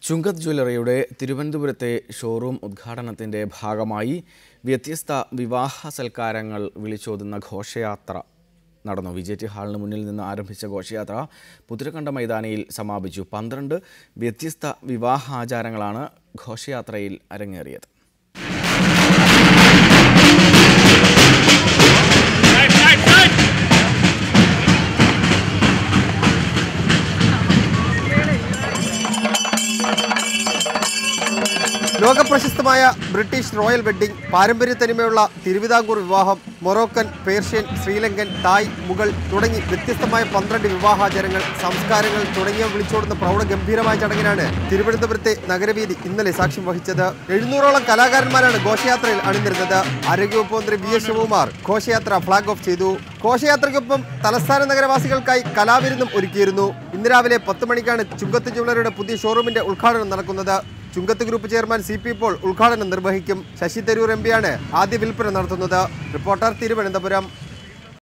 ചുങ്കത്ത് ജ്വല്ലറിയുടെ തിരുവനന്തപുരത്തെ ഷോറൂം ഉദ്ഘാടനത്തിന്റെ ഭാഗമായി വ്യത്യസ്ത വിവാഹ സൽക്കാരങ്ങൾ വിളിച്ചോതുന്ന ഘോഷയാത്ര നടന്നു. വിജയ് ഹാളിന് മുന്നിൽ നിന്ന് ആരംഭിച്ച ഘോഷയാത്ര പുതിരക്കണ്ട മൈതാനിയിൽ സമാപിച്ചു. 12 വ്യത്യസ്ത വിവാഹ ആചാരങ്ങളാണ് ഘോഷയാത്രയിൽ അരങ്ങേറിയത്. ലോകപ്രശസ്തമായ ബ്രിട്ടീഷ് റോയൽ വെഡ്ഡിംഗ്, പാരമ്പര്യത്തനിമയുള്ള തിരുവിതാംകൂർ വിവാഹം, മൊറോക്കൻ, പേർഷ്യൻ, ശ്രീലങ്കൻ, തായ്, മുഗൾ തുടങ്ങി വ്യത്യസ്തമായ 12 വിവാഹാചാരങ്ങൾ, സംസ്കാരങ്ങൾ തുടങ്ങിയവ വിളിച്ചോടുന്ന പ്രൗഢഗംഭീരമായ ചടങ്ങിനാണ് തിരുവനന്തപുരത്തെ നഗരവീഥി ഇന്നലെ സാക്ഷ്യം വഹിച്ചത്. 700ഓളം കലാകാരന്മാരാണ് ഘോഷയാത്രയിൽ അണിനിരുന്നത്. ആരോഗ്യവകുപ്പ് മന്ത്രി വി എസ് ശിവകുമാർ ഘോഷയാത്ര ഫ്ളാഗ് ഓഫ് ചെയ്തു. ഘോഷയാത്രയ്ക്കൊപ്പം തലസ്ഥാന നഗരവാസികൾക്കായി കലാവിരുന്നും ഒരുക്കിയിരുന്നു. ഇന്ന് രാവിലെ 10 മണിക്കാണ് ചുങ്കത്ത് ജ്വല്ലറിയുടെ പുതിയ ഷോറൂമിന്റെ ഉദ്ഘാടനം നടക്കുന്നത്. ചുങ്കത്ത് ഗ്രൂപ്പ് ചെയർമാൻ CP പോൾ ഉദ്ഘാടനം നിർവഹിക്കും. ശശി തരൂർ MP യാണ് ആദ്യ വിൽപ്പന നടത്തുന്നത്. റിപ്പോർട്ടർ, തിരുവനന്തപുരം.